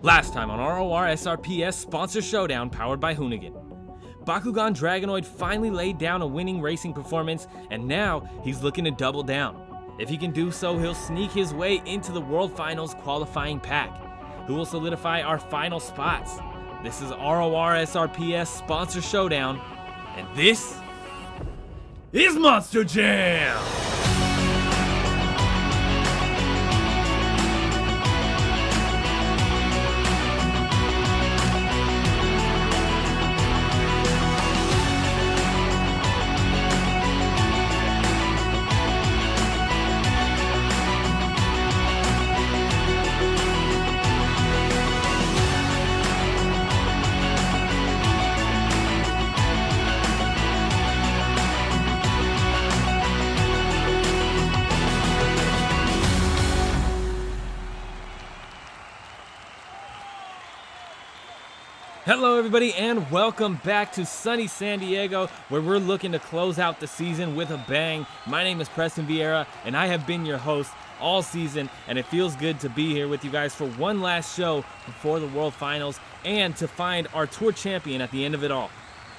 Last time on Rorsrps Sponsor Showdown powered by Hoonigan. Bakugan Dragonoid finally laid down a winning racing performance, and now he's looking to double down. If he can do so, he'll sneak his way into the World Finals qualifying pack, who will solidify our final spots. This is Rorsrps Sponsor Showdown, and this is Monster Jam! Hello everybody and welcome back to sunny San Diego, where we're looking to close out the season with a bang. My name is Preston Vieira and I have been your host all season, and it feels good to be here with you guys for one last show before the World Finals and to find our tour champion at the end of it all.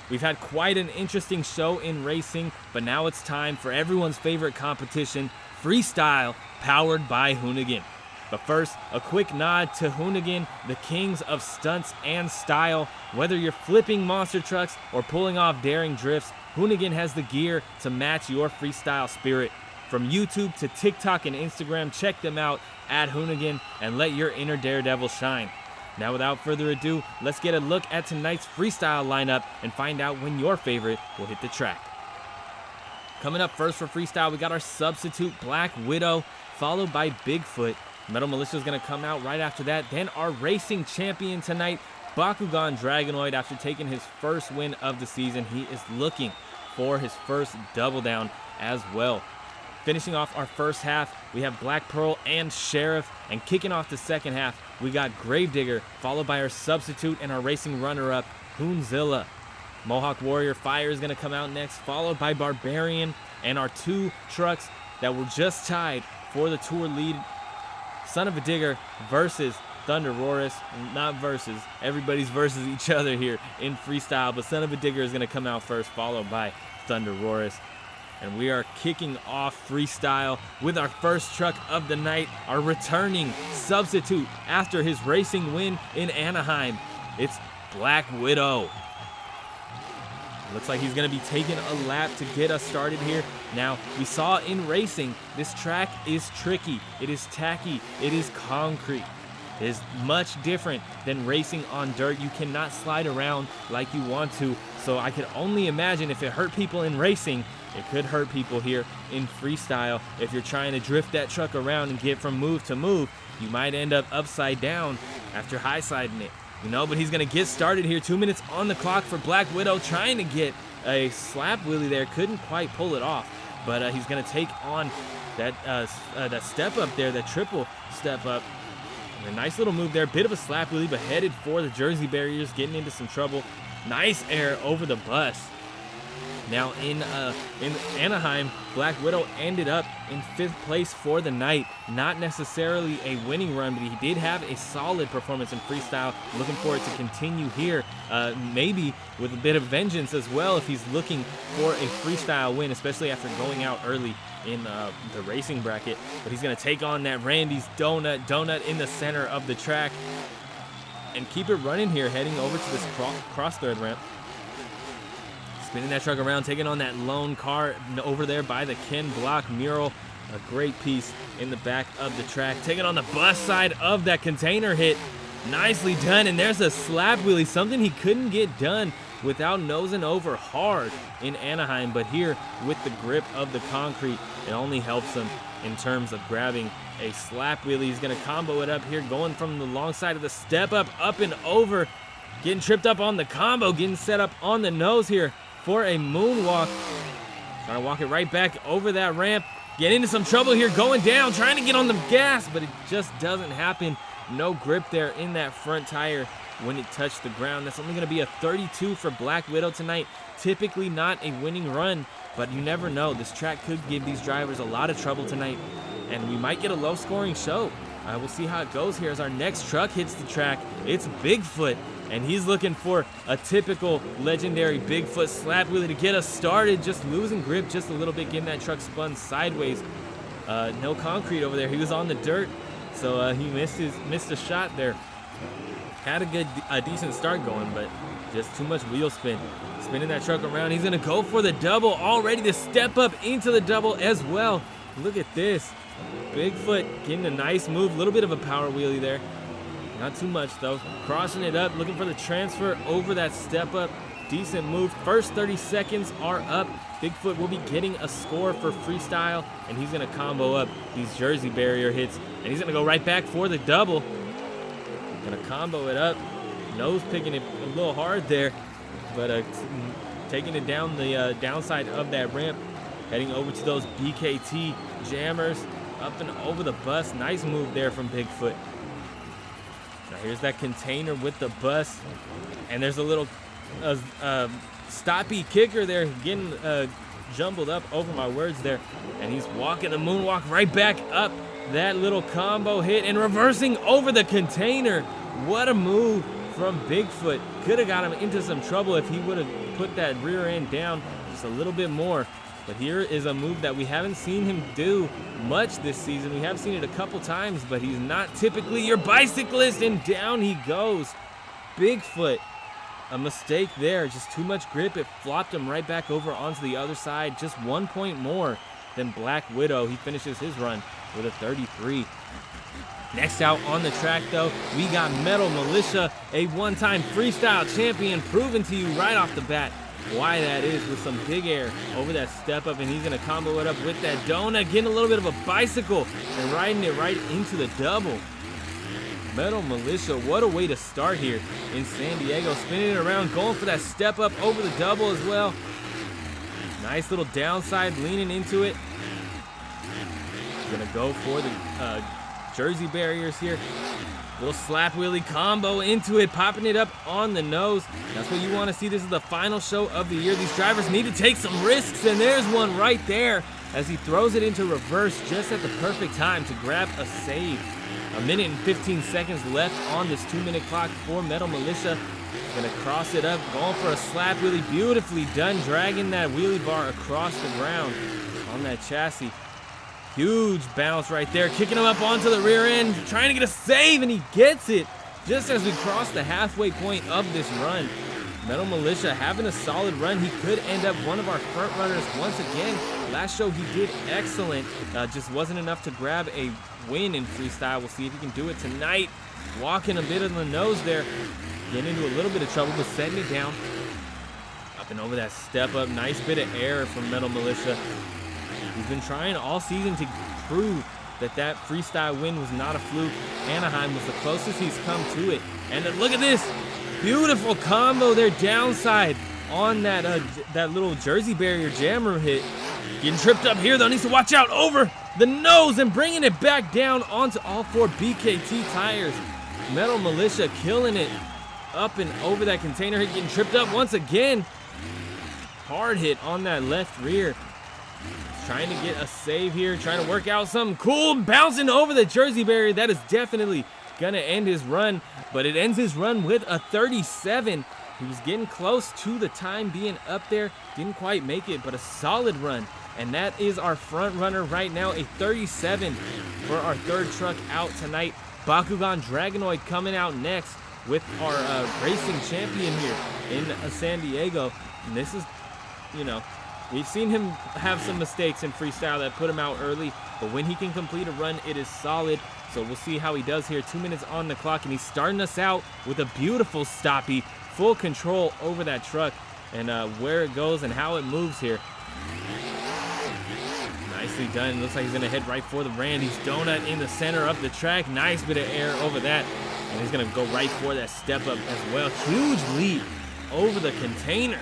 We've had quite an interesting show in racing, but now it's time for everyone's favorite competition, freestyle, powered by Hoonigan. But first, a quick nod to Hoonigan, the kings of stunts and style. Whether you're flipping monster trucks or pulling off daring drifts, Hoonigan has the gear to match your freestyle spirit. From YouTube to TikTok and Instagram, check them out at Hoonigan and let your inner daredevil shine. Now without further ado, let's get a look at tonight's freestyle lineup and find out when your favorite will hit the track. Coming up first for freestyle, we got our substitute Black Widow, followed by Bigfoot. Metal Militia is going to come out right after that. Then our racing champion tonight, Bakugan Dragonoid, after taking his first win of the season. He is looking for his first double down as well. Finishing off our first half, we have Black Pearl and Sheriff. And kicking off the second half, we got Gravedigger, followed by our substitute and our racing runner-up, Jzilla. Mohawk Warrior Fire is going to come out next, followed by Barbarian. And our two trucks that were just tied for the tour lead, Son of a Digger versus Thunderus. Not versus, everybody's versus each other here in freestyle, but Son of a Digger is going to come out first, followed by Thunderus. And we are kicking off freestyle with our first truck of the night, our returning substitute after his racing win in Anaheim. It's Black Widow. Looks like he's going to be taking a lap to get us started here. Now, we saw in racing, this track is tricky, it is tacky, it is concrete. It is much different than racing on dirt. You cannot slide around like you want to, so I could only imagine if it hurt people in racing, it could hurt people here in freestyle. If you're trying to drift that truck around and get from move to move, you might end up upside down after high-siding it. But he's going to get started here. 2 minutes on the clock for Black Widow, trying to get a slap wheelie there. Couldn't quite pull it off, but he's going to take on that step up there, that triple step up. And a nice little move there. Bit of a slap wheelie, but headed for the Jersey barriers, getting into some trouble. Nice air over the bus. Now in Anaheim, Black Widow ended up in 5th place for the night. Not necessarily a winning run, but he did have a solid performance in freestyle. Looking for it to continue here, maybe with a bit of vengeance as well if he's looking for a freestyle win, especially after going out early in the racing bracket. But he's going to take on that Randy's Donut in the center of the track and keep it running here, heading over to this cross third ramp. Spinning that truck around, taking on that lone car over there by the Ken Block mural. A great piece in the back of the track. Taking on the bus side of that container hit. Nicely done, and there's a slap wheelie, something he couldn't get done without nosing over hard in Anaheim. But here, with the grip of the concrete, it only helps him in terms of grabbing a slap wheelie. He's going to combo it up here, going from the long side of the step up and over. Getting tripped up on the combo, getting set up on the nose here for a moonwalk. Trying to walk it right back over that ramp. Get into some trouble here, going down, trying to get on the gas, but it just doesn't happen. No grip there in that front tire when it touched the ground. That's only going to be a 32 for Black Widow tonight. Typically not a winning run, but you never know. This track could give these drivers a lot of trouble tonight, and we might get a low-scoring show. We'll see how it goes here as our next truck hits the track. It's Bigfoot, and he's looking for a typical legendary Bigfoot slap wheelie to get us started. Just losing grip just a little bit, getting that truck spun sideways. No concrete over there. He was on the dirt, so he missed a shot there. Had a decent start going, but just too much wheel spin. Spinning that truck around. He's gonna go for the double, all ready to step up into the double as well. Look at this. Bigfoot getting a nice move, a little bit of a power wheelie there. Not too much though. Crossing it up, looking for the transfer over that step up. Decent move. First 30 seconds are up. Bigfoot will be getting a score for freestyle, and he's gonna combo up these Jersey barrier hits, and he's gonna go right back for the double. Gonna combo it up. Nose picking it a little hard there, but taking it down the downside of that ramp. Heading over to those BKT jammers. Up and over the bus. Nice move there from Bigfoot. Now here's that container with the bus. And there's a little stoppy kicker there. Getting jumbled up over my words there. And he's walking the moonwalk right back up. That little combo hit and reversing over the container. What a move from Bigfoot. Could have got him into some trouble if he would have put that rear end down just a little bit more. But here is a move that we haven't seen him do much this season. We have seen it a couple times, but he's not typically your bicyclist, and down he goes. Bigfoot, a mistake there, just too much grip. It flopped him right back over onto the other side. Just 1 point more than Black Widow. He finishes his run with a 33. Next out on the track, though, we got Metal Militia, a one-time freestyle champion, proven to you right off the bat why that is, with some big air over that step up, and he's gonna combo it up with that donut, getting a little bit of a bicycle and riding it right into the double. Metal Militia, what a way to start here in San Diego, spinning it around, going for that step up over the double as well. Nice little downside, leaning into it. Gonna go for the Jersey barriers here. Little slap wheelie combo into it, popping it up on the nose. That's what you want to see. This is the final show of the year. These drivers need to take some risks, and there's one right there as he throws it into reverse just at the perfect time to grab a save. 1 minute and 15 seconds left on this 2-minute clock for Metal Militia. Gonna cross it up, going for a slap wheelie. Beautifully done, dragging that wheelie bar across the ground on that chassis. Huge bounce right there, kicking him up onto the rear end, trying to get a save, and he gets it just as we cross the halfway point of this run. Metal Militia having a solid run. He could end up one of our front runners once again. Last show he did excellent, just wasn't enough to grab a win in freestyle. We'll see if he can do it tonight. Walking a bit on the nose there, getting into a little bit of trouble, but setting it down. Up and over that step up, nice bit of air from Metal Militia. He's been trying all season to prove that freestyle win was not a fluke. Anaheim was the closest he's come to it. And look at this. Beautiful combo there downside on that little Jersey barrier jammer hit. Getting tripped up here though, needs to watch out over the nose and bringing it back down onto all 4 BKT tires. Metal Militia killing it up and over that container hit, getting tripped up once again. Hard hit on that left rear. Trying to get a save here, trying to work out something cool, bouncing over the Jersey barrier. That is definitely gonna end his run, but it ends his run with a 37. He was getting close to the time being up there, didn't quite make it, but a solid run. And that is our front runner right now, a 37 for our third truck out tonight. Bakugan Dragonoid coming out next with our racing champion here in San Diego. And this is, we've seen him have some mistakes in freestyle that put him out early, but when he can complete a run, it is solid. So we'll see how he does here. 2 minutes on the clock, and he's starting us out with a beautiful stoppie, full control over that truck and where it goes and how it moves here. Nicely done. Looks like he's gonna head right for the Randy's donut in the center of the track. Nice bit of air over that, and he's gonna go right for that step up as well. Huge leap over the container.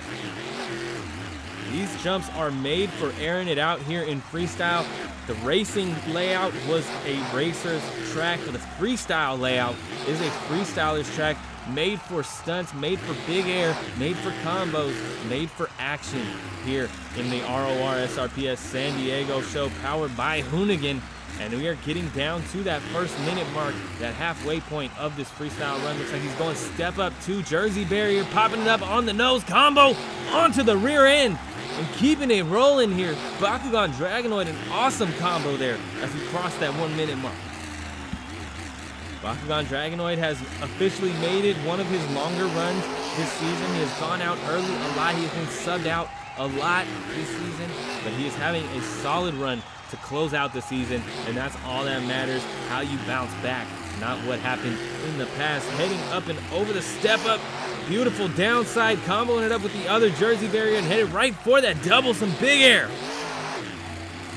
These jumps are made for airing it out here in freestyle. The racing layout was a racer's track, but the freestyle layout is a freestyler's track, made for stunts, made for big air, made for combos, made for action here in the RORSRPS San Diego show, powered by Hoonigan. And we are getting down to that first minute mark, that halfway point of this freestyle run. Looks like he's going step up to Jersey barrier, popping it up on the nose, combo onto the rear end, and keeping it rolling here. Bakugan Dragonoid, an awesome combo there as we cross that 1 minute mark. Bakugan Dragonoid has officially made it one of his longer runs this season. He has gone out early a lot. He has been subbed out a lot this season, but he is having a solid run to close out the season, and that's all that matters, how you bounce back, not what happened in the past. Heading up and over the step up, beautiful downside, comboing it up with the other Jersey barrier and headed right for that double, some big air.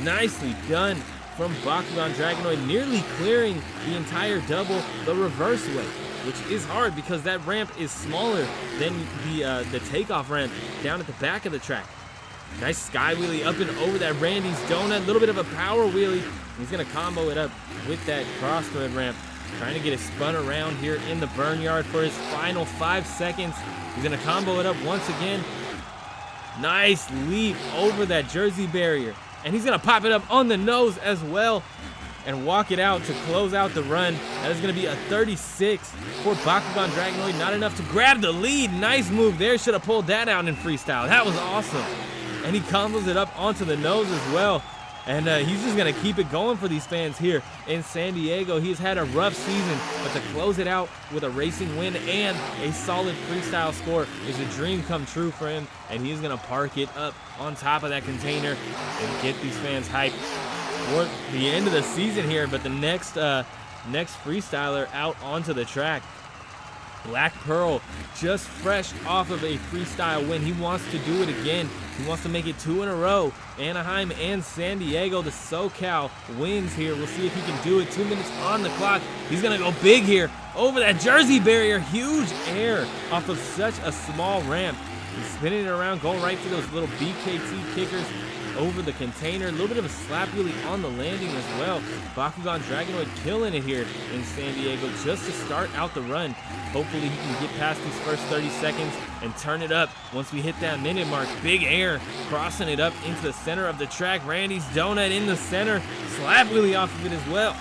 Nicely done from Bakugan Dragonoid, nearly clearing the entire double the reverse way, which is hard because that ramp is smaller than the takeoff ramp down at the back of the track. Nice sky wheelie up and over that Randy's donut, a little bit of a power wheelie. He's gonna combo it up with that crossroad ramp, trying to get it spun around here in the burn yard for his final 5 seconds. He's gonna combo it up once again. Nice leap over that Jersey barrier. And he's gonna pop it up on the nose as well and walk it out to close out the run. That is gonna be a 36 for Bakugan Dragonoid. Not enough to grab the lead. Nice move there. Should have pulled that out in freestyle. That was awesome. And he combos it up onto the nose as well. And he's just gonna keep it going for these fans here in San Diego. He's had a rough season, but to close it out with a racing win and a solid freestyle score is a dream come true for him. And he's gonna park it up on top of that container and get these fans hyped for the end of the season here. But the next freestyler out onto the track, Black Pearl, just fresh off of a freestyle win. He wants to do it again. He wants to make it 2 in a row. Anaheim and San Diego, the SoCal wins here. We'll see if he can do it. 2 minutes on the clock. He's gonna go big here over that Jersey barrier. Huge air off of such a small ramp. He's spinning it around, going right through those little BKT kickers over the container. A little bit of a slap wheelie on the landing as well. Bakugan Dragonoid killing it here in San Diego just to start out the run. Hopefully he can get past these first 30 seconds and turn it up once we hit that minute mark. Big air, crossing it up into the center of the track. Randy's donut in the center. Slap wheelie off of it as well.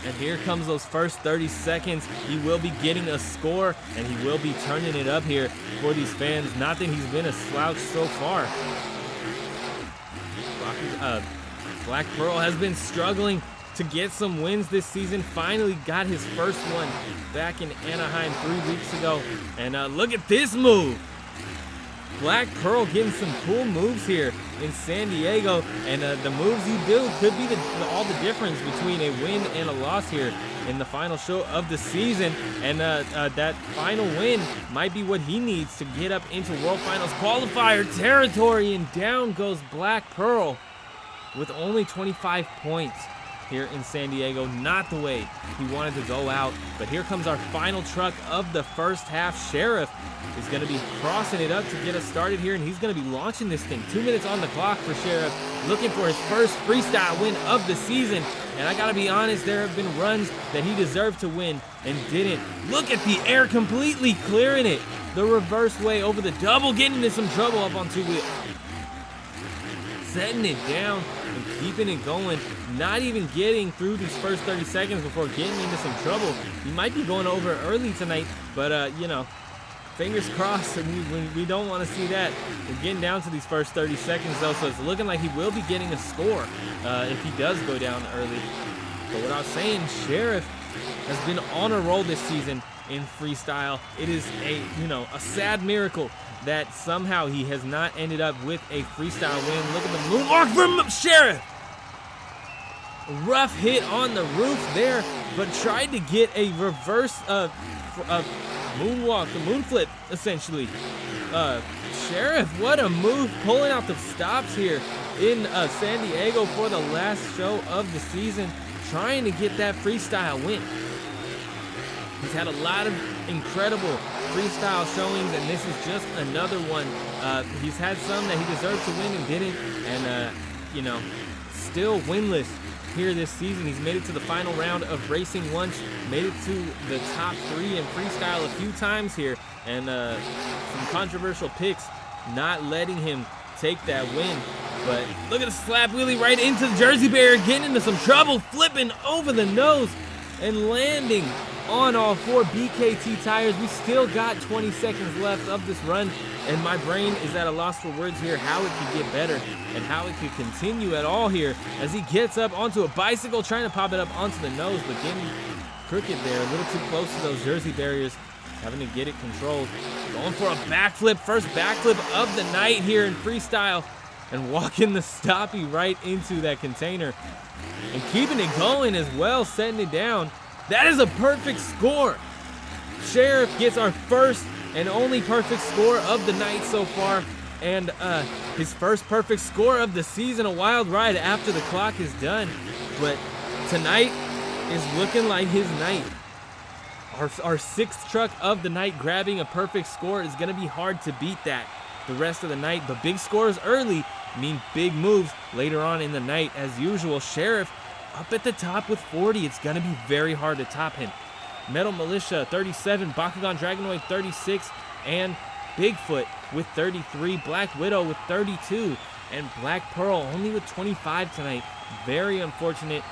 And here comes those first 30 seconds. He will be getting a score, and he will be turning it up here for these fans. Not that he's been a slouch so far. Black Pearl has been struggling to get some wins this season. Finally got his first one back in Anaheim 3 weeks ago. And look at this move. Black Pearl getting some cool moves here in San Diego. And the moves you do could be all the difference between a win and a loss here in the final show of the season. And that final win might be what he needs to get up into World Finals qualifier territory. And down goes Black Pearl with only 25 points here in San Diego. Not the way he wanted to go out. But here comes our final truck of the first half. Sheriff is going to be crossing it up to get us started here, and he's going to be launching this thing. 2 minutes on the clock for Sheriff, looking for his first freestyle win of the season. And I got to be honest, there have been runs that he deserved to win and didn't. Look at the air, completely clearing it the reverse way over the double, getting into some trouble up on 2 wheels. Setting it down and keeping it going, not even getting through these first 30 seconds before getting into some trouble. He might be going over early tonight, but you know, fingers crossed, we don't want to see that. We're getting down to these first 30 seconds though, so it's looking like he will be getting a score if he does go down early. But what I was saying, Sheriff has been on a roll this season in freestyle. It is a sad miracle that somehow he has not ended up with a freestyle win. Look at the moonwalk from Sheriff. Rough hit on the roof there, but tried to get a reverse moonwalk, the moon flip, essentially. Sheriff, what a move, pulling out the stops here in San Diego for the last show of the season, trying to get that freestyle win. He's had a lot of incredible freestyle showings, and this is just another one. He's had some that he deserved to win and didn't, and still winless here this season. He's made it to the final round of racing once, made it to the top 3 in freestyle a few times here, and some controversial picks not letting him take that win. But look at the slap wheelie right into the Jersey barrier, getting into some trouble, flipping over the nose and landing on all 4 BKT tires. We still got 20 seconds left of this run, and my brain is at a loss for words here, how it could get better and how it could continue at all here as he gets up onto a bicycle, trying to pop it up onto the nose, but getting crooked there, a little too close to those Jersey barriers, having to get it controlled. Going for a backflip, first backflip of the night here in freestyle, and walking the stoppie right into that container and keeping it going as well, setting it down. That is a perfect score. Sheriff gets our first and only perfect score of the night so far, and his first perfect score of the season. A wild ride after the clock is done, but tonight is looking like his night. Our 6th truck of the night grabbing a perfect score is going to be hard to beat that the rest of the night, but big scores early mean big moves later on in the night. As usual, Sheriff up at the top with 40. It's going to be very hard to top him. Metal Militia 37, Bakugan Dragonoid 36, and Bigfoot with 33, Black Widow with 32, and Black Pearl only with 25 tonight. Very unfortunate,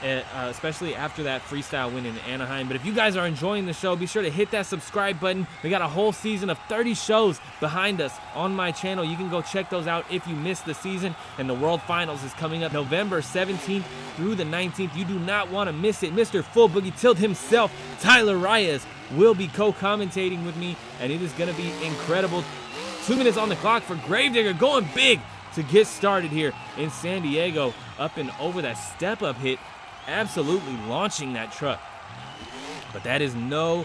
especially after that freestyle win in Anaheim. But if you guys are enjoying the show, be sure to hit that subscribe button. We got a whole season of 30 shows behind us on my channel. You can go check those out if you missed the season. And the World Finals is coming up November 17th through the 19th. You do not want to miss it. Mr. Full Boogie Tilt himself, Tyler Reyes, will be co-commentating with me, and it is going to be incredible. 2 minutes on the clock for Gravedigger, going big to get started here in San Diego. Up and over that step-up hit, absolutely launching that truck. But that is no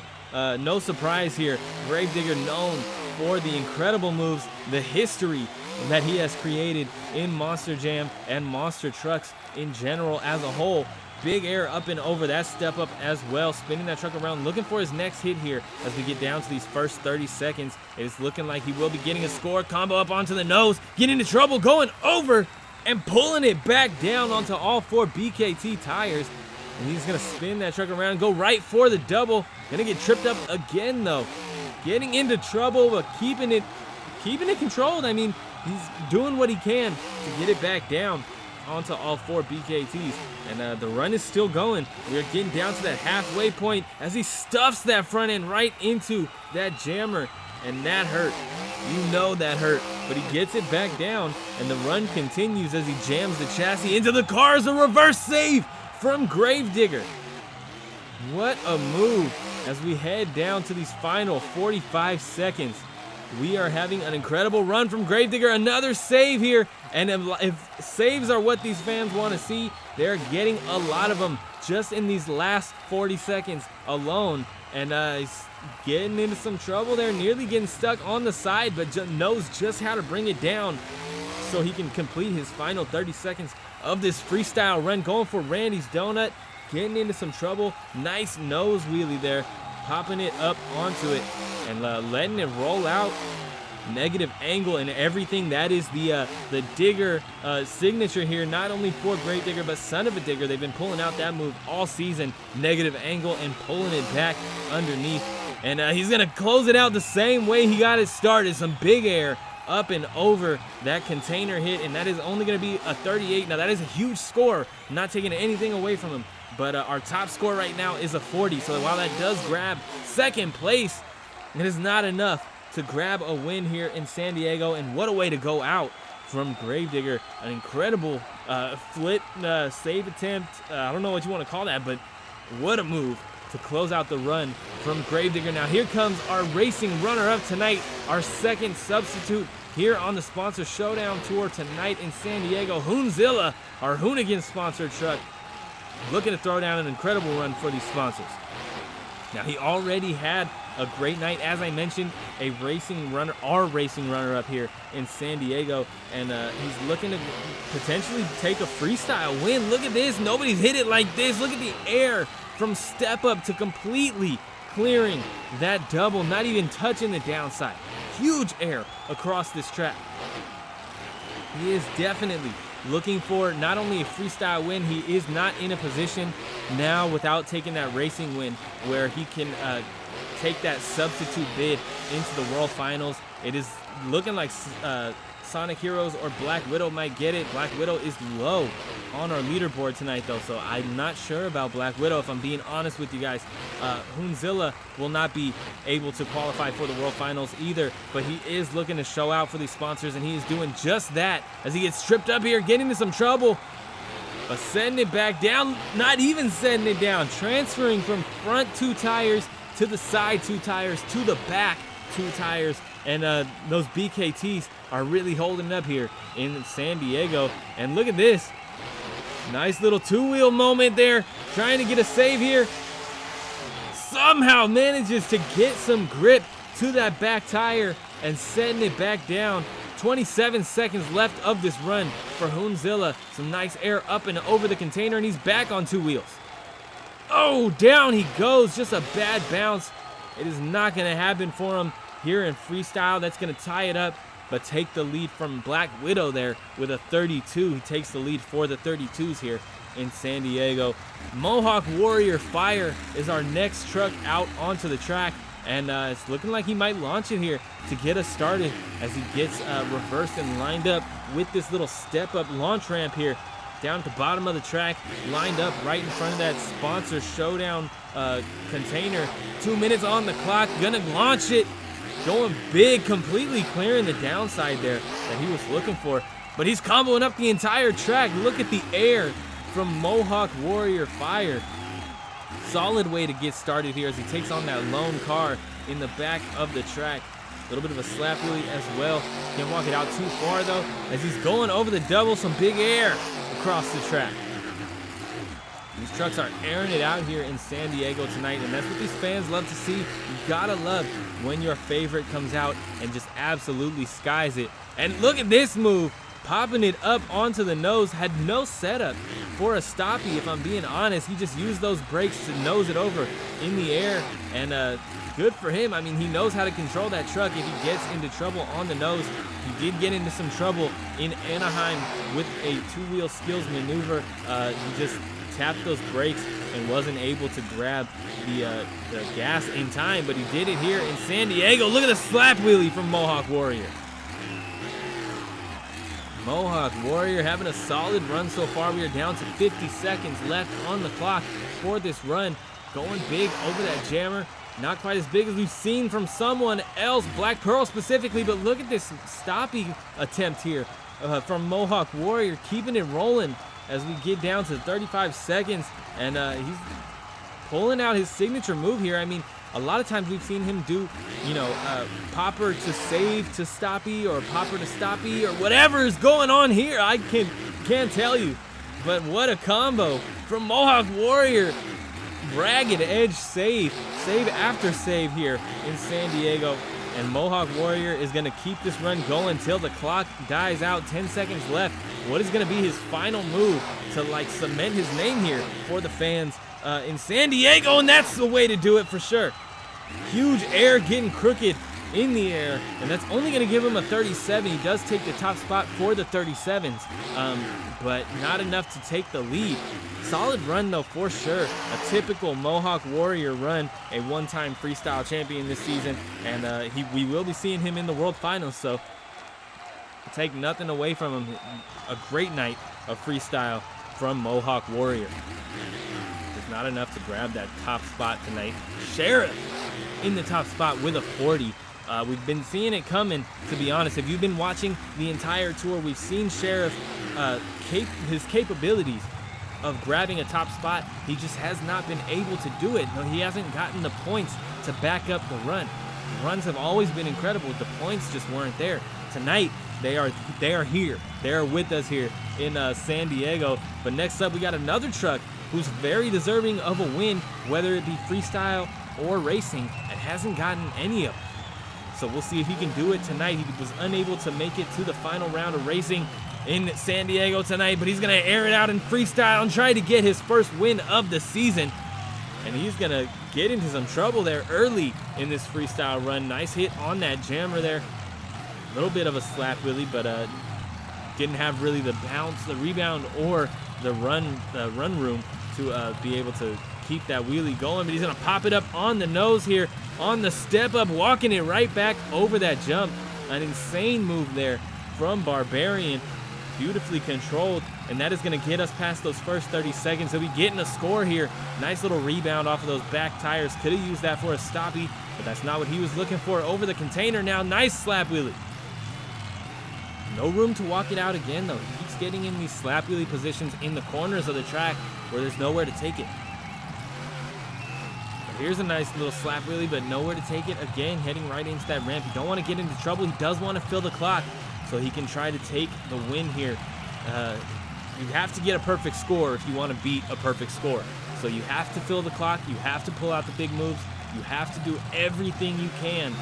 surprise here. Gravedigger known for the incredible moves, the history that he has created in Monster Jam and monster trucks in general as a whole. Big air up and over that step up as well, spinning that truck around, looking for his next hit here as we get down to these first 30 seconds. It's looking like he will be getting a score. Combo up onto the nose, getting into trouble, going over and pulling it back down onto all 4 BKT tires. And he's going to spin that truck around and go right for the double. Going to get tripped up again, though. Getting into trouble, but keeping it controlled. I mean, he's doing what he can to get it back down onto all 4 BKTs. And the run is still going. We're getting down to that halfway point as he stuffs that front end right into that jammer. And that hurt. You know that hurt. But he gets it back down, and the run continues as he jams the chassis into the cars. A reverse save from Gravedigger. What a move as we head down to these final 45 seconds. We are having an incredible run from Gravedigger. Another save here. And if saves are what these fans want to see, they're getting a lot of them just in these last 40 seconds alone. And he's getting into some trouble there, nearly getting stuck on the side, but knows just how to bring it down so he can complete his final 30 seconds of this freestyle run. Going for Randy's Donut, getting into some trouble. Nice nose wheelie there, popping it up onto it and letting it roll out. Negative angle and everything. That is the Digger signature here, not only for Gravedigger but Son of a Digger. They've been pulling out that move all season. Negative angle and pulling it back underneath. And he's going to close it out the same way he got it started. Some big air up and over that container hit, and that is only going to be a 38. Now that is a huge score, not taking anything away from him, but our top score right now is a 40. So while that does grab second place, it is not enough to grab a win here in San Diego. And what a way to go out from Gravedigger. An incredible flip save attempt. I don't know what you want to call that, but what a move to close out the run from Gravedigger. Now here comes our racing runner-up tonight, our second substitute here on the Sponsor Showdown Tour tonight in San Diego. Jzilla, our Hoonigan sponsored truck, looking to throw down an incredible run for these sponsors. Now he already had a great night, as I mentioned, our racing runner-up here in San Diego, and he's looking to potentially take a freestyle win. Look at this, nobody's hit it like this. Look at the air from step up to completely clearing that double, not even touching the downside. Huge air across this track. He is definitely looking for not only a freestyle win, he is not in a position now without taking that racing win where he can take that substitute bid into the World Finals. It is looking like Sonic Heroes or Black Widow might get it. Black Widow is low on our leaderboard tonight, though, so I'm not sure about Black Widow, if I'm being honest with you guys. Jzilla will not be able to qualify for the World Finals either, but he is looking to show out for these sponsors, and he is doing just that as he gets tripped up here, getting into some trouble. But setting it back down, not even setting it down, transferring from front 2 tires to the side 2 tires to the back 2 tires, and those BKTs are really holding it up here in San Diego. And look at this. Nice little 2-wheel moment there, trying to get a save here. Somehow manages to get some grip to that back tire and setting it back down. 27 seconds left of this run for Jzilla. Some nice air up and over the container, and he's back on 2 wheels. Oh, down he goes. Just a bad bounce. It is not going to happen for him here in freestyle. That's going to tie it up, but take the lead from Black Widow there with a 32. He takes the lead for the 32s here in San Diego. Mohawk Warrior Fire is our next truck out onto the track, and it's looking like he might launch it here to get us started as he gets reversed and lined up with this little step-up launch ramp here down at the bottom of the track, lined up right in front of that sponsor Showdown container. 2 minutes on the clock, gonna launch it. Going big, completely clearing the downside there that he was looking for. But he's comboing up the entire track. Look at the air from Mohawk Warrior Fire. Solid way to get started here as he takes on that lone car in the back of the track. A little bit of a slap wheelie as well. Can't walk it out too far though, as he's going over the double, some big air across the track. These trucks are airing it out here in San Diego tonight, and that's what these fans love to see. You gotta love when your favorite comes out and just absolutely skies it. And look at this move, popping it up onto the nose. Had no setup for a stoppie, if I'm being honest. He just used those brakes to nose it over in the air, and good for him. I mean, he knows how to control that truck if he gets into trouble on the nose. He did get into some trouble in Anaheim with a 2-wheel skills maneuver. He just tapped those brakes and wasn't able to grab the gas in time, but he did it here in San Diego. Look at the slap wheelie from Mohawk Warrior. Mohawk Warrior having a solid run so far. We are down to 50 seconds left on the clock for this run. Going big over that jammer. Not quite as big as we've seen from someone else, Black Pearl specifically, but look at this stoppie attempt here from Mohawk Warrior, keeping it rolling as we get down to 35 seconds, and he's pulling out his signature move here. I mean, a lot of times we've seen him do, you know, popper to save to stoppie, or popper to stoppie, or whatever is going on here. I can't tell you, but what a combo from Mohawk Warrior. Ragged edge save after save here in San Diego, and Mohawk Warrior is going to keep this run going till the clock dies out. 10 seconds left. What is going to be his final move to like cement his name here for the fans in San Diego? And that's the way to do it for sure. Huge air, getting crooked in the air, and that's only going to give him a 37. He does take the top spot for the 37s, but not enough to take the lead. Solid run though for sure. A typical Mohawk Warrior run, a one-time freestyle champion this season, and we will be seeing him in the World Finals, so take nothing away from him. A great night of freestyle from Mohawk Warrior. Just not enough to grab that top spot tonight. Sheriff in the top spot with a 40. We've been seeing it coming, to be honest. If you've been watching the entire tour, we've seen Sheriff, his capabilities of grabbing a top spot. He just has not been able to do it. No, he hasn't gotten the points to back up the run. The runs have always been incredible. The points just weren't there. Tonight, they are here. They are with us here in San Diego. But next up, we got another truck who's very deserving of a win, whether it be freestyle or racing, and hasn't gotten any of them. So we'll see if he can do it tonight. He was unable to make it to the final round of racing in San Diego tonight, but he's going to air it out in freestyle and try to get his first win of the season. And he's going to get into some trouble there early in this freestyle run. Nice hit on that jammer there. A little bit of a slap wheelie, but didn't have really the bounce, the rebound, or the run room to be able to keep that wheelie going. But he's going to pop it up on the nose here on the step up, walking it right back over that jump. An insane move there from Barbarian. Beautifully controlled, and that is going to get us past those first 30 seconds. He'll be getting a score here. Nice little rebound off of those back tires. Could have used that for a stoppie, but that's not what he was looking for. Over the container now. Nice slap wheelie. No room to walk it out again, though. He keeps getting in these slap wheelie positions in the corners of the track where there's nowhere to take it. But here's a nice little slap wheelie, but nowhere to take it. Again, heading right into that ramp. You don't want to get into trouble. He does want to fill the clock, so he can try to take the win here. You have to get a perfect score if you want to beat a perfect score. So you have to fill the clock. You have to pull out the big moves. You have to do everything you can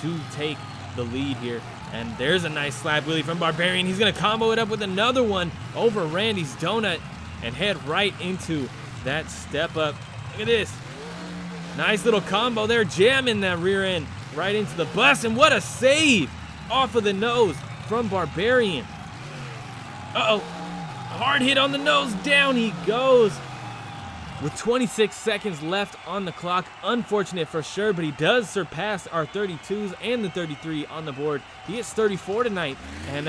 to take the lead here. And there's a nice slap wheelie from Barbarian. He's going to combo it up with another one over Randy's donut and head right into that step up. Look at this. Nice little combo there, jamming that rear end right into the bus. And what a save off of the nose from Barbarian. Uh-oh. Hard hit on the nose. Down he goes. With 26 seconds left on the clock. Unfortunate for sure, but he does surpass our 32s and the 33 on the board. He hits 34 tonight, and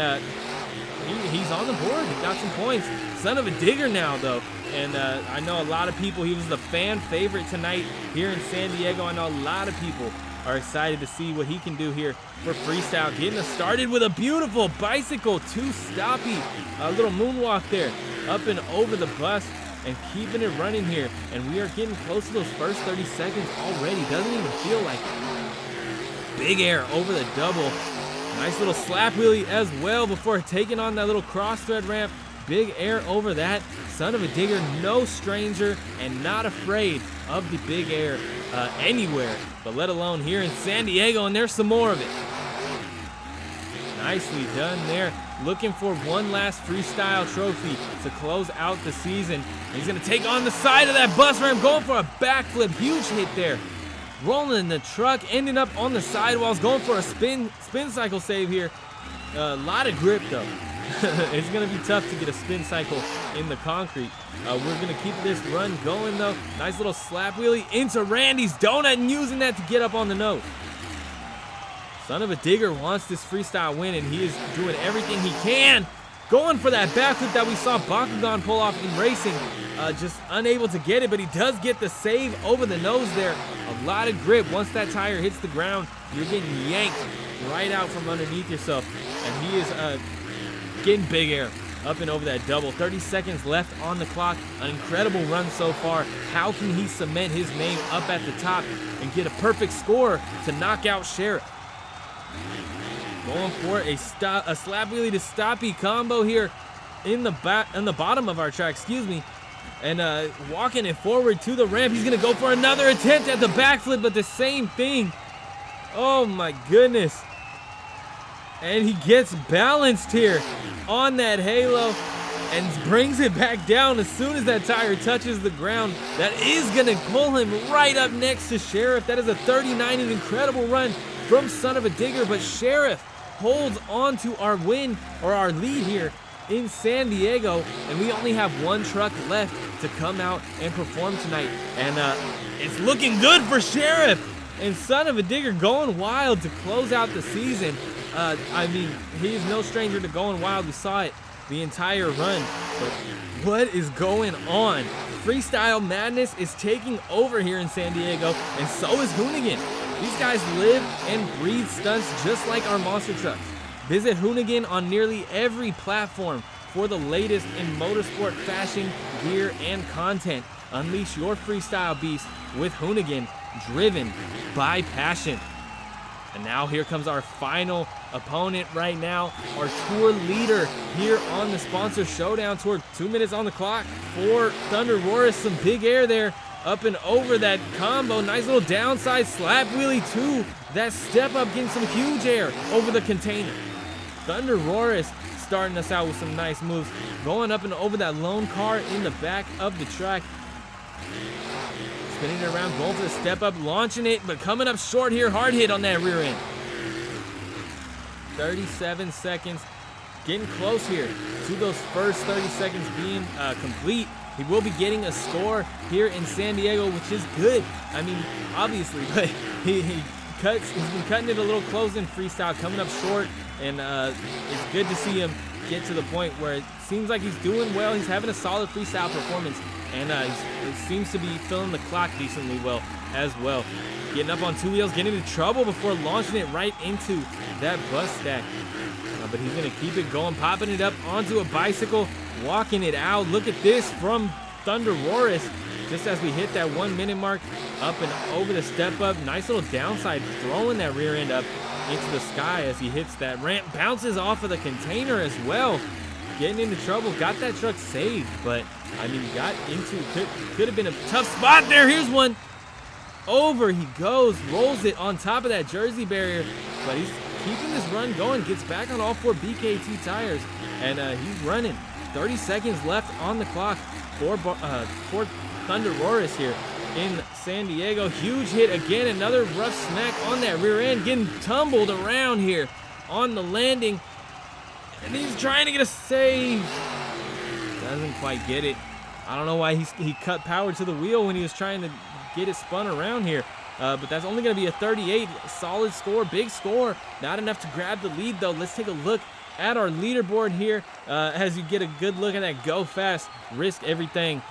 he's on the board. He got some points. Son of a digger now, though. And I know a lot of people, he was the fan favorite tonight here in San Diego. I know a lot of people are excited to see what he can do here for freestyle. Getting us started with a beautiful bicycle two-stoppy, a little moonwalk there, up and over the bus, and keeping it running here. And we are getting close to those first 30 seconds already. Doesn't even feel like it. Big air over the double. Nice little slap wheelie as well before taking on that little cross thread ramp. Big air over that. Son of a digger, no stranger and not afraid of the big air anywhere, but let alone here in San Diego, and there's some more of it. Nicely done there. Looking for one last freestyle trophy to close out the season. He's going to take on the side of that bus ramp, going for a backflip. Huge hit there. Rolling the truck, ending up on the sidewalls, going for a spin cycle save here. A lot of grip, though. It's going to be tough to get a spin cycle in the concrete. We're going to keep this run going, though. Nice little slap wheelie into Randy's donut and using that to get up on the nose. Son of a digger wants this freestyle win, and he is doing everything he can. Going for that backflip that we saw Bakugan pull off in racing. Just unable to get it, but he does get the save over the nose there. A lot of grip. Once that tire hits the ground, you're getting yanked right out from underneath yourself. And he is getting big air up and over that double. 30 seconds left on the clock. An incredible run so far. How can he cement his name up at the top and get a perfect score to knock out Sheriff? Going for a slap wheelie to stoppy combo here in the bottom of our track, excuse me. And walking it forward to the ramp. He's going to go for another attempt at the backflip, but the same thing. Oh my goodness. And he gets balanced here on that halo and brings it back down as soon as that tire touches the ground. That is going to pull him right up next to Sheriff. That is a 39, an incredible run from Son of a Digger, but Sheriff holds on to our win, or our lead here in San Diego, and we only have one truck left to come out and perform tonight. And it's looking good for Sheriff, and Son of a Digger going wild to close out the season. I mean, he's no stranger to going wild. We saw it the entire run, but what is going on? Freestyle madness is taking over here in San Diego, and so is Hoonigan. These guys live and breathe stunts just like our monster trucks. Visit Hoonigan on nearly every platform for the latest in motorsport fashion, gear, and content. Unleash your freestyle beast with Hoonigan, driven by passion. And now here comes our final opponent right now, our tour leader here on the sponsor Showdown Tour. 2 minutes on the clock for Thunderus. Some big air there. Up and over that combo. Nice little downside slap wheelie too. That step up, getting some huge air over the container. Thunderus starting us out with some nice moves. Going up and over that lone car in the back of the track. Spinning it around, going for the step up, launching it, but coming up short here. Hard hit on that rear end. 37 seconds. Getting close here to those first 30 seconds being complete. He will be getting a score here in San Diego, which is good. I mean, obviously, but he's been cutting it a little close in freestyle, coming up short and it's good to see him get to the point where it seems like he's doing well. He's having a solid freestyle performance, and he seems to be filling the clock decently well as well. Getting up on two wheels, getting into trouble before launching it right into that bus stack. But he's going to keep it going, popping it up onto a bicycle, walking it out. Look at this from Thunderus. Just as we hit that 1 minute mark, up and over the step up. Nice little downside, throwing that rear end up into the sky as he hits that ramp. Bounces off of the container as well. Getting into trouble, got that truck saved, but I mean, could have been a tough spot there. Here's one. Over he goes, rolls it on top of that Jersey barrier, but he's keeping this run going, gets back on all 4 BKT tires, and he's running. 30 seconds left on the clock for Thunderus here in San Diego. Huge hit again, another rough smack on that rear end, getting tumbled around here on the landing, and he's trying to get a save. Doesn't quite get it. I don't know why he cut power to the wheel when he was trying to get it spun around here. But that's only going to be a 38. Solid score, big score. Not enough to grab the lead, though. Let's take a look at our leaderboard here as you get a good look at that Go Fast, Risk Everything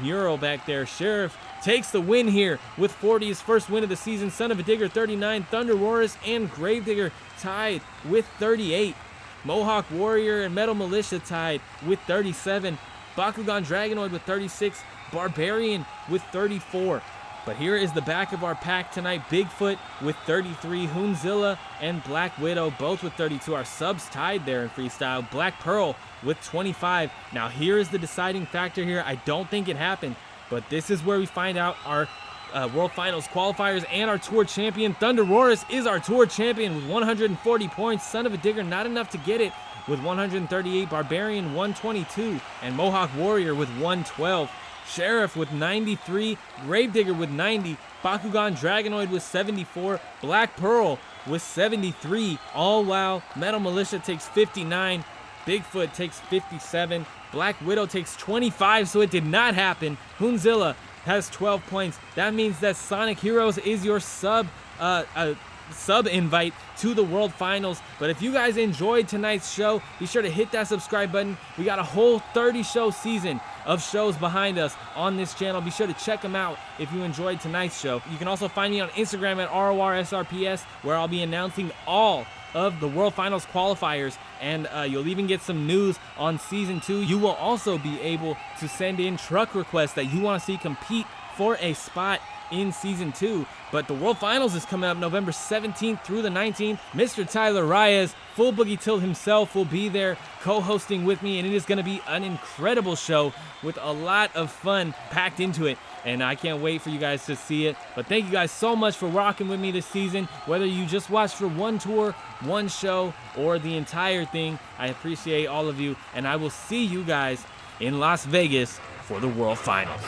mural back there. Sheriff takes the win here with 40, his first win of the season. Son of a Digger, 39. Thunderus and Gravedigger tied with 38. Mohawk Warrior and Metal Militia tied with 37. Bakugan Dragonoid with 36. Barbarian with 34. But here is the back of our pack tonight. Bigfoot with 33. Jzilla and Black Widow both with 32. Our subs tied there in freestyle. Black Pearl with 25. Now here is the deciding factor here. I don't think it happened, but this is where we find out our World Finals qualifiers and our Tour champion. Thunderus is our Tour champion with 140 points. Son of a Digger not enough to get it with 138. Barbarian 122. And Mohawk Warrior with 112. Sheriff with 93, Gravedigger with 90, Bakugan Dragonoid with 74, Black Pearl with 73, all while Metal Militia takes 59, Bigfoot takes 57, Black Widow takes 25, so it did not happen. Jzilla has 12 points. That means that Sonic Heroes is your sub invite to the World Finals. But if you guys enjoyed tonight's show, be sure to hit that subscribe button. We got a whole 30 show season of shows behind us on this channel. Be sure to check them out if you enjoyed tonight's show. You can also find me on Instagram at Rorsrps, where I'll be announcing all of the World Finals qualifiers, and you'll even get some news on Season 2. You will also be able to send in truck requests that you want to see compete for a spot in Season 2. But the World Finals is coming up November 17th through the 19th. Mr. Tyler Reyes, Full Boogie Tilt himself, will be there co-hosting with me, and it is going to be an incredible show with a lot of fun packed into it, and I can't wait for you guys to see it. But thank you guys so much for rocking with me this season. Whether you just watched for one tour, one show, or the entire thing, I appreciate all of you, and I will see you guys in Las Vegas for the World Finals.